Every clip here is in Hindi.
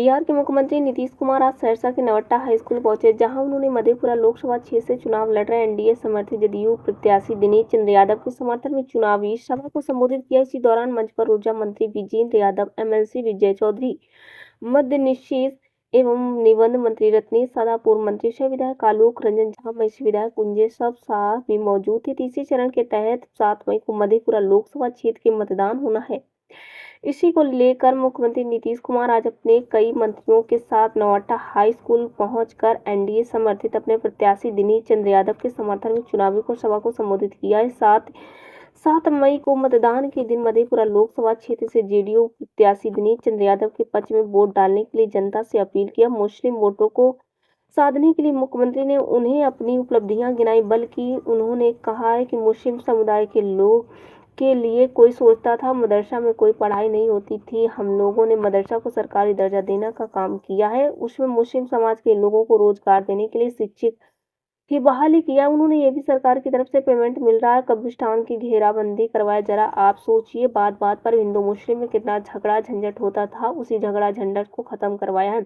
बिहार के मुख्यमंत्री नीतीश कुमार आज सहरसा के नवट्टा हाई स्कूल पहुंचे, जहां उन्होंने मधेपुरा लोकसभा क्षेत्र से चुनाव लड़ रहे एनडीए समर्थित जदयू प्रत्याशी दिनेश चंद्र यादव के समर्थन में चुनावी सभा को संबोधित किया। इसी दौरान मंच पर ऊर्जा मंत्री विजेंद्र यादव, एमएलसी विजय चौधरी, मद्य निषेध एवं निबंध मंत्री रत्नेश सादा, पूर्व मंत्री शहर विधायक आलोक रंजन झा, महिषी विधायक कुंजे सब शाह भी मौजूद थे। तीसरे चरण के तहत 7 मई को मधेपुरा लोकसभा क्षेत्र के मतदान होना है। इसी को लेकर मुख्यमंत्री नीतीश कुमार आज अपने कई मंत्रियों के साथ नवट्टा हाई स्कूल पहुंचकर एनडीए समर्थित अपने प्रत्याशी दिनेश चंद्र यादव के समर्थन में चुनावी सभा को संबोधित किया। 7 मई को मतदान के दिन मधेपुरा लोकसभा क्षेत्र से जेडीयू प्रत्याशी दिनेश चंद्र यादव के पक्ष में वोट डालने के लिए जनता से अपील किया। मुस्लिम वोटों को साधने के लिए मुख्यमंत्री ने उन्हें अपनी उपलब्धियां गिनाई, बल्कि उन्होंने कहा है कि मुस्लिम समुदाय के लोग के लिए कोई सोचता था मदरसा में कोई पढ़ाई नहीं होती थी। हम लोगों ने मदरसा को सरकारी दर्जा देने का काम किया है, उसमें मुस्लिम समाज के लोगों को रोजगार देने के लिए शिक्षक की बहाली किया। उन्होंने ये भी सरकार की तरफ से पेमेंट मिल रहा है, कब्रिस्तान की घेराबंदी करवाया। जरा आप सोचिए, बात बात पर हिंदू मुस्लिम में कितना झगड़ा झंझट होता था, उसी झगड़ा झंझट को खत्म करवाया है।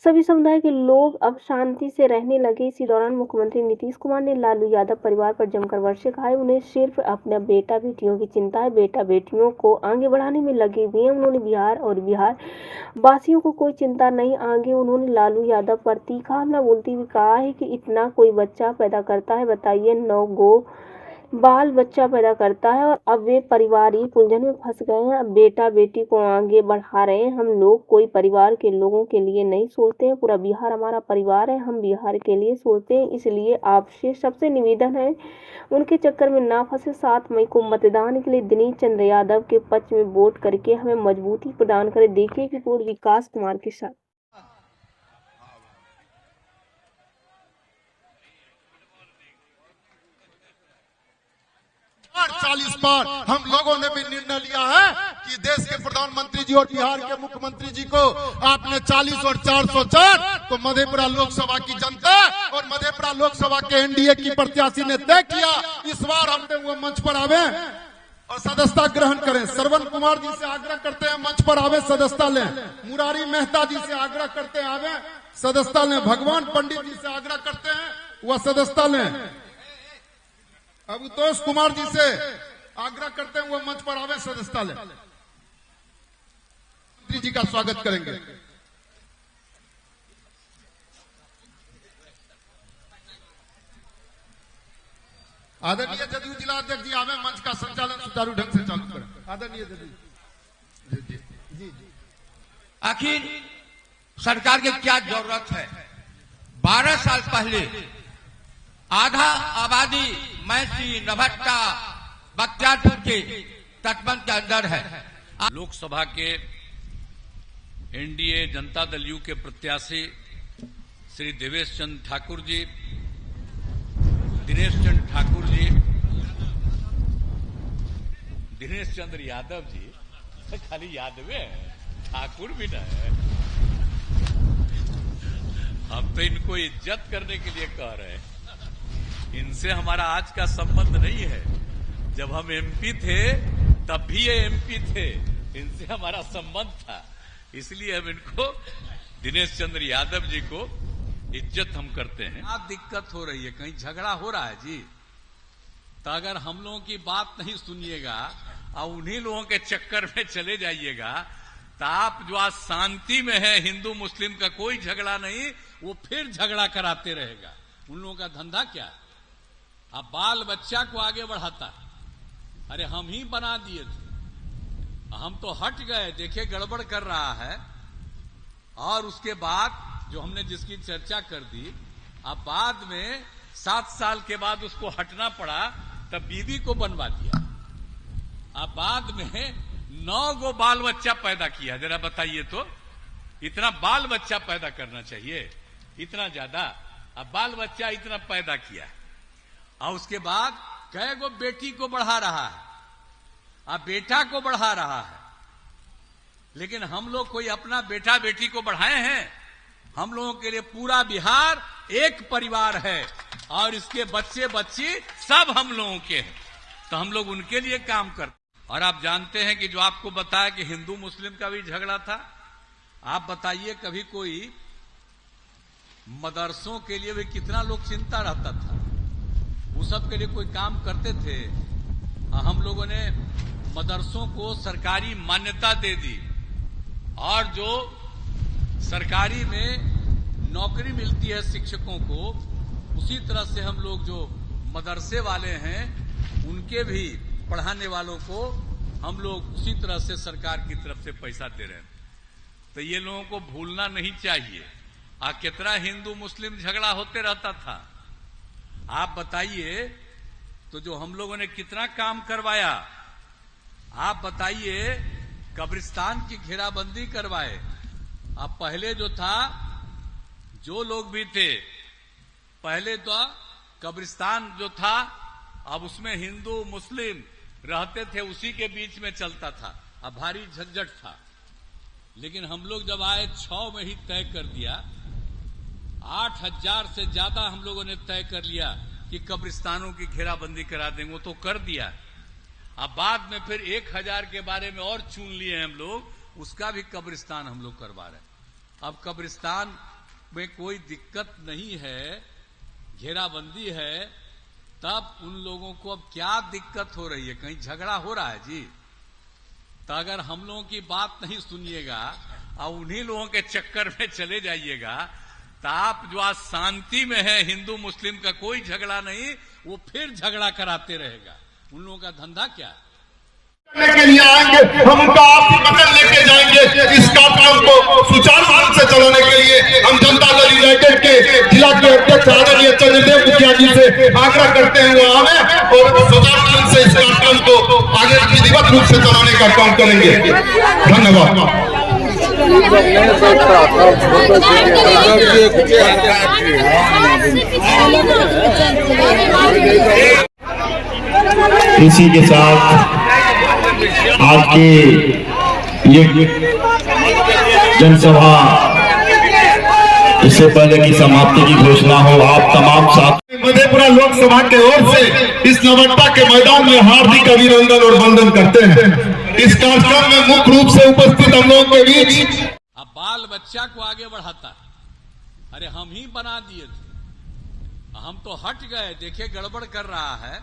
सभी समुदाय के लोग अब शांति से रहने लगे। इसी दौरान मुख्यमंत्री नीतीश कुमार ने लालू यादव परिवार पर जमकर वर्षे खाए। उन्हें सिर्फ अपने बेटा बेटियों की चिंता है, बेटा बेटियों को आगे बढ़ाने में लगे हुए हैं। उन्होंने बिहार और बिहार वासियों को कोई चिंता नहीं। आगे उन्होंने लालू यादव पर तीखा हमला बोलते हुए कहा है कि इतना कोई बच्चा पैदा करता है, बताइए, 9 गो बाल बच्चा पैदा करता है, और अब वे पारिवारिक उलझन में फंस गए हैं। अब बेटा बेटी को आगे बढ़ा रहे हैं। हम लोग कोई परिवार के लोगों के लिए नहीं सोचते हैं, पूरा बिहार हमारा परिवार है, हम बिहार के लिए सोचते हैं। इसलिए आपसे सबसे निवेदन है, उनके चक्कर में ना फंसे। 7 मई को मतदान के लिए दिनेश चंद्र यादव के पक्ष में वोट करके हमें मजबूती प्रदान करें। देखिए कि पूर्व विकास कुमार के साथ 40 बार हम लोगों ने भी निर्णय लिया है कि देश के प्रधानमंत्री जी और बिहार के मुख्यमंत्री जी को आपने 40 और 404 तो मधेपुरा लोकसभा की जनता और मधेपुरा लोकसभा के एनडीए की प्रत्याशी ने तय किया। इस बार हमने वो मंच पर आवे और सदस्यता ग्रहण करें। श्रवण कुमार जी से आग्रह करते हैं मंच पर आवे, सदस्यता लें। मुरारी मेहता जी से आग्रह करते हैं आवे, सदस्यता लें। भगवान पंडित जी से आग्रह करते हैं वह सदस्यता लें। अभुतोष कुमार जी से आग्रह करते हैं वो मंच पर आवे, सदस्यता लें। मंत्री जी का स्वागत करेंगे। आदरणीय जदयू जिला अध्यक्ष जी आवे, मंच का संचालन सुचारू ढंग से चालू करें। आदरणीय जदयू जी। आखिर सरकार की क्या जरूरत है? 12 साल पहले आधा आबादी महिषी, नवट्टा, बख्तियारपुर के तटबंध के अंदर है। लोकसभा के एनडीए जनता दल यू के प्रत्याशी श्री देवेश चंद्र ठाकुर जी, दिनेश चंद्र ठाकुर जी, दिनेश चंद्र यादव जी, खाली यादव है, ठाकुर भी ना है। हम तो इनको इज्जत करने के लिए कह रहे हैं। इनसे हमारा आज का संबंध नहीं है। जब हम एमपी थे तब भी ये एमपी थे, इनसे हमारा संबंध था। इसलिए हम इनको, दिनेश चंद्र यादव जी को इज्जत हम करते हैं। आप दिक्कत हो रही है, कहीं झगड़ा हो रहा है जी? तो अगर हम लोगों की बात नहीं सुनिएगा और उन्हीं लोगों के चक्कर में चले जाइएगा तो आप जो आज शांति में है, हिंदू मुस्लिम का कोई झगड़ा नहीं, वो फिर झगड़ा कराते रहेगा। उन लोगों का धंधा क्या है? अब बाल बच्चा को आगे बढ़ाता। अरे हम ही बना दिए थे, हम तो हट गए, देखे गड़बड़ कर रहा है। और उसके बाद जो हमने जिसकी चर्चा कर दी, अब बाद में 7 साल के बाद उसको हटना पड़ा, तब बीवी को बनवा दिया। अब बाद में 9 गो बाल बच्चा पैदा किया। जरा बताइए तो, इतना बाल बच्चा पैदा करना चाहिए? इतना ज्यादा अब बाल बच्चा इतना पैदा किया, और उसके बाद कई गो बेटी को बढ़ा रहा है, अब बेटा को बढ़ा रहा है। लेकिन हम लोग कोई अपना बेटा बेटी को बढ़ाए हैं? हम लोगों के लिए पूरा बिहार एक परिवार है और इसके बच्चे बच्ची सब हम लोगों के हैं, तो हम लोग उनके लिए काम करते हैं। और आप जानते हैं कि जो आपको बताया कि हिंदू मुस्लिम का भी झगड़ा था, आप बताइए, कभी कोई मदरसों के लिए भी कितना लोग चिंता रहता था, वो सब के लिए कोई काम करते थे। हम लोगों ने मदरसों को सरकारी मान्यता दे दी, और जो सरकारी में नौकरी मिलती है शिक्षकों को, उसी तरह से हम लोग जो मदरसे वाले हैं उनके भी पढ़ाने वालों को हम लोग उसी तरह से सरकार की तरफ से पैसा दे रहे हैं। तो ये लोगों को भूलना नहीं चाहिए। कितना हिंदू मुस्लिम झगड़ा होते रहता था, आप बताइए। तो जो हम लोगों ने कितना काम करवाया, आप बताइए। कब्रिस्तान की घेराबंदी करवाए। अब पहले जो था, जो लोग भी थे, पहले तो कब्रिस्तान जो था, अब उसमें हिंदू मुस्लिम रहते थे, उसी के बीच में चलता था। अब भारी झंझट था। लेकिन हम लोग जब आए 6 में ही तय कर दिया, 8,000 से ज्यादा हम लोगों ने तय कर लिया कि कब्रिस्तानों की घेराबंदी करा देंगे, वो तो कर दिया। अब बाद में फिर 1,000 के बारे में और चुन लिए हम लोग, उसका भी कब्रिस्तान हम लोग करवा रहे हैं। अब कब्रिस्तान में कोई दिक्कत नहीं है, घेराबंदी है, तब उन लोगों को अब क्या दिक्कत हो रही है? कहीं झगड़ा हो रहा है जी? तो अगर हम लोगों की बात नहीं सुनिएगा और उन्हीं लोगों के चक्कर में चले जाइएगा, तो आप जो आज शांति में है, हिंदू मुस्लिम का कोई झगड़ा नहीं, वो फिर झगड़ा कराते रहेगा। उन लोगों का धंधा क्या है? के लिए आएंगे, हम उनका आपसी पकड़ लेके जाएंगे। इस कार्यक्रम को सुचारू रूप से चलाने के लिए हम जनता दल यूनाइटेड के जिला के अध्यक्ष आदरणीय चंद्रदेव मुखिया जी से आग्रह करते हैं वो आवे और सुचारू रूप से इस कार्यक्रम को आगे विधिवत रूप से चलाने का काम करेंगे। धन्यवाद। इसी के साथ आज की ये जनसभा, इससे पहले की समाप्ति की घोषणा हो, आप तमाम साथ मधेपुरा लोकसभा के ओर से इस नवट्टा के मैदान में हार्दिक अभिनंदन और वंदन करते हैं। इस कार्यक्रम में मुख्य रूप से उपस्थित हम लोगों के बीच अब बाल बच्चा को आगे बढ़ाता है। अरे हम ही बना दिए थे, हम तो हट गए, देखे गड़बड़ कर रहा है,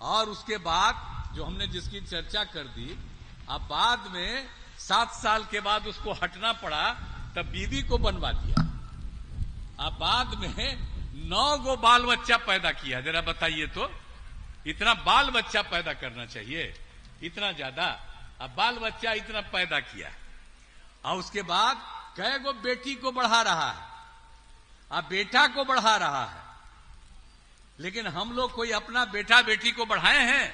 और उसके बाद जो हमने जिसकी चर्चा कर दी, अब बाद में 7 साल के बाद उसको हटना पड़ा, तब बीवी को बनवा दिया। अब बाद में 9 गो बाल बच्चा पैदा किया। जरा बताइए तो, इतना बाल बच्चा पैदा करना चाहिए? इतना ज्यादा अब बाल बच्चा इतना पैदा किया, और उसके बाद कई गो बेटी को बढ़ा रहा है, अब बेटा को बढ़ा रहा है। लेकिन हम लोग कोई अपना बेटा बेटी को बढ़ाए हैं?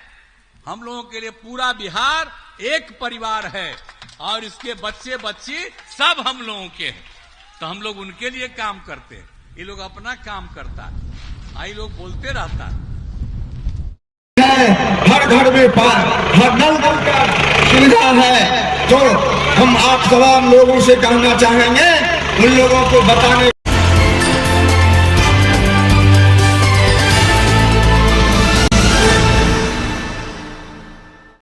हम लोगों के लिए पूरा बिहार एक परिवार है, और इसके बच्चे बच्ची सब हम लोगों के हैं। तो हम लोग उनके लिए काम करते हैं, ये लोग अपना काम करता है, आई लोग बोलते रहता है। हर घर में हर नल का सुविधा है। तो हम आप तमाम लोगों से कहना चाहेंगे, उन लोगों को बताने